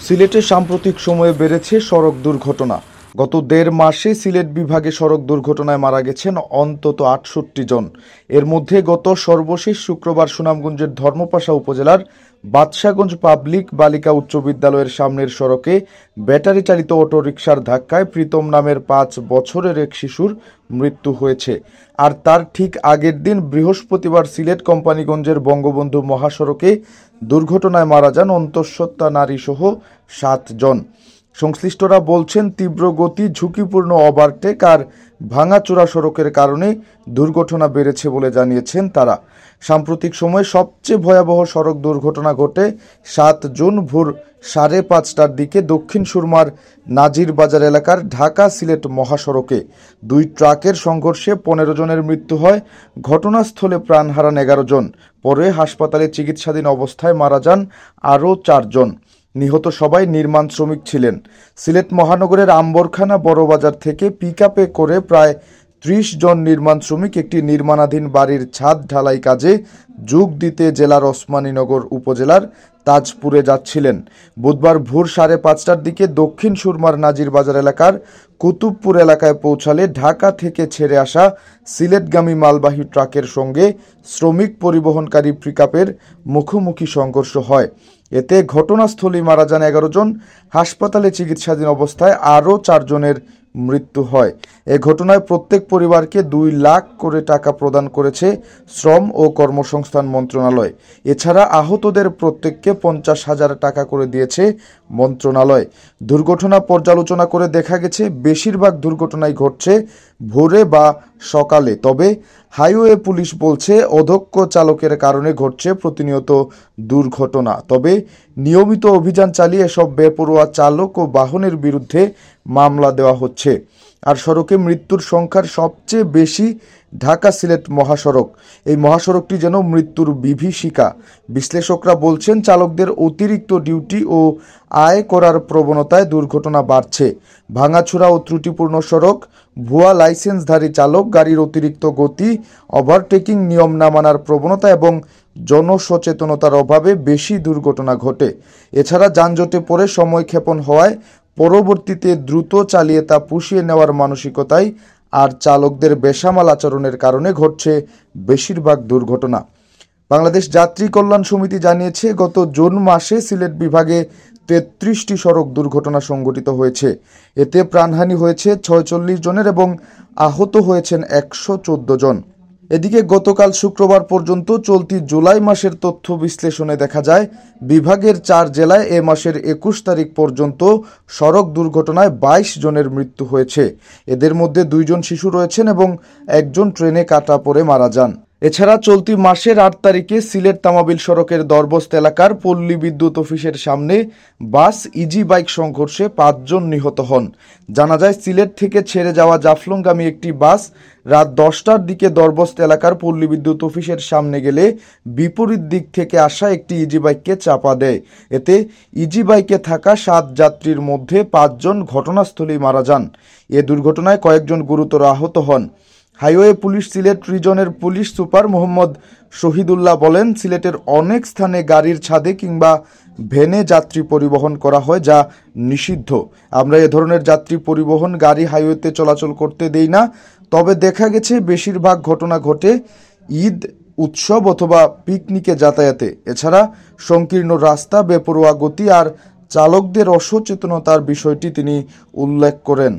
সিলেটে সাম্প্রতিক সময়ে বেড়েছে সড়ক দুর্ঘটনা। গত ১.৫ মাসে সিলেট বিভাগে সড়ক দুর্ঘটনায় মারা গেছেন অন্তত ৬৮ জন। এর মধ্যে গত সর্বশেষ শুক্রবার সুনামগঞ্জের ধর্মপাশা উপজেলার বাদশাগঞ্জ পাবলিক বালিকা উচ্চ বিদ্যালয়ের সামনের সড়কে ব্যাটারি চালিত অটোরিকশার ধাক্কায় প্রীতম নামের ৫ বছরের এক শিশুর মৃত্যু হয়েছে। আর তার ঠিক আগের দিন বৃহস্পতিবার সিলেট কোম্পানিগঞ্জের বঙ্গবন্ধু মহাসড়কে দুর্ঘটনায় মারা যান অন্তঃসত্ত্বা নারীসহ ৭ জন। সংশ্লিষ্টরা বলছেন, তীব্র গতি, ঝুঁকিপূর্ণ ওভারটেক আর ভাঙাচোরা সড়কের কারণে দুর্ঘটনা বেড়েছে বলে জানিয়েছেন তারা। সাম্প্রতিক সময়ে সবচেয়ে ভয়াবহ সড়ক দুর্ঘটনা ঘটে ৭ জুন ভোর ৫:৩০টার দিকে দক্ষিণ সুরমার নাজির বাজার এলাকার ঢাকা সিলেট মহাসড়কে। ২ ট্রাকের সংঘর্ষে ১৫ জনের মৃত্যু হয়। ঘটনাস্থলে প্রাণ হারান ১১ জন। পরে হাসপাতালে চিকিৎসাধীন অবস্থায় মারা যান আরও ৪ জন। নিহত সবাই নির্মাণ শ্রমিক ছিলেন। সিলেট মহানগরের আম্বরখানা বড়বাজার থেকে পিকআপে করে প্রায় ৩০ জন নির্মাণ শ্রমিক একটি নির্মাণাধীন বাড়ির ছাদ ঢালাই কাজে যোগ দিতে জেলার ওসমানীনগর উপজেলার তাজপুরে যাচ্ছিলেন। বুধবার ভোর ৫:৩০টার দিকে দক্ষিণ সুরমার নাজির বাজার এলাকার কুতুবপুর এলাকায় পৌঁছালে ঢাকা থেকে ছেড়ে আসা সিলেটগামী মালবাহী ট্রাকের সঙ্গে শ্রমিক পরিবহনকারী পিকআপের মুখোমুখি সংঘর্ষ হয়। এতে ঘটনাস্থলেই মারা যান ১১ জন। হাসপাতালে চিকিৎসাধীন অবস্থায় আরও ৪ জনের মৃত্যু হয়। এ ঘটনায় প্রত্যেক পরিবারকে ২ লাখ করে টাকা প্রদান করেছে শ্রম ও কর্মসংস্থান মন্ত্রণালয়। এছাড়া আহতদের প্রত্যেককে ৫০,০০০ টাকা করে দিয়েছে মন্ত্রণালয়। দুর্ঘটনা পর্যালোচনা করে দেখা গেছে, বেশিরভাগ দুর্ঘটনাই ঘটছে ভোরে বা সকালে। তবে হাইওয়ে পুলিশ বলছে, অদক্ষ চালকের কারণে ঘটছে প্রতিনিয়ত দুর্ঘটনা। তবে নিয়মিত অভিযান চালিয়ে এসব বেপরোয়া চালক ও বাহনের বিরুদ্ধে মামলা দেওয়া হচ্ছে। আর সড়কে মৃত্যুর সংখ্যার সবচেয়ে বেশি ঢাকা সিলেট মহাসড়ক। এই মহাসড়কটি যেন মৃত্যুর বিভীষিকা। বিশ্লেষকরা বলছেন, চালকদের অতিরিক্ত ডিউটি ও আয় করার প্রবণতায় দুর্ঘটনা বাড়ছে। ভাঙাচোরা ও ত্রুটিপূর্ণ সড়ক, ভুয়া লাইসেন্সধারী চালক, গাড়ির অতিরিক্ত গতি, ওভারটেকিং, নিয়ম না মানার প্রবণতা এবং জনসচেতনতার অভাবে বেশি দুর্ঘটনা ঘটে। এছাড়া যানজটে পড়ে সময় ক্ষেপণ হওয়ায় পরবর্তীতে দ্রুত চালিয়ে তা পুষিয়ে নেওয়ার মানসিকতায় আর চালকদের বেসামাল আচরণের কারণে ঘটছে বেশিরভাগ দুর্ঘটনা। বাংলাদেশ যাত্রী কল্যাণ সমিতি জানিয়েছে, গত জুন মাসে সিলেট বিভাগে ৩৩টি সড়ক দুর্ঘটনা সংঘটিত হয়েছে। এতে প্রাণহানি হয়েছে ৪৬ জনের এবং আহত হয়েছেন ১১৪ জন। এদিকে গতকাল শুক্রবার পর্যন্ত চলতি জুলাই মাসের তথ্য বিশ্লেষণে দেখা যায়, বিভাগের ৪ জেলায় এ মাসের ২১ তারিখ পর্যন্ত সড়ক দুর্ঘটনায় ২২ জনের মৃত্যু হয়েছে। এদের মধ্যে ২ জন শিশু রয়েছেন এবং ১ জন ট্রেনে কাটা পড়ে মারা যান। এছাড়া চলতি মাসের ৮ তারিখে সিলেট তামাবিল সড়কের দরবস্ত এলাকার পল্লী বিদ্যুৎ অফিসের সামনে বাস ইজি বাইক সংঘর্ষে ৫ জন নিহত হন। জানা যায়, সিলেট থেকে ছেড়ে যাওয়া জাফলংগামী একটি বাস রাত ১০টার দিকে দরবস্ত এলাকার পল্লী বিদ্যুৎ অফিসের সামনে গেলে বিপরীত দিক থেকে আসা একটি ইজি বাইককে চাপা দেয়। এতে ইজি বাইকে থাকা ৭ যাত্রীর মধ্যে ৫ জন ঘটনাস্থলেই মারা যান। এ দুর্ঘটনায় কয়েকজন গুরুতর আহত হন। হাইওয়ে পুলিশ সিলেট রিজনের পুলিশ সুপার মোহাম্মদ শহীদুল্লাহ বলেন, সিলেটের অনেক স্থানে গাড়ির ছাদে কিংবা ভ্যানে যাত্রী পরিবহন করা হয়, যা নিষিদ্ধ। আমরা এ ধরনের যাত্রী পরিবহন গাড়ি হাইওয়েতে চলাচল করতে দেই না। তবে দেখা গেছে, বেশিরভাগ ঘটনা ঘটে ঈদ, উৎসব অথবা পিকনিকে যাতায়াতে। এছাড়া সংকীর্ণ রাস্তা, বেপরোয়া গতি আর চালকদের অসচেতনতার বিষয়টি তিনি উল্লেখ করেন।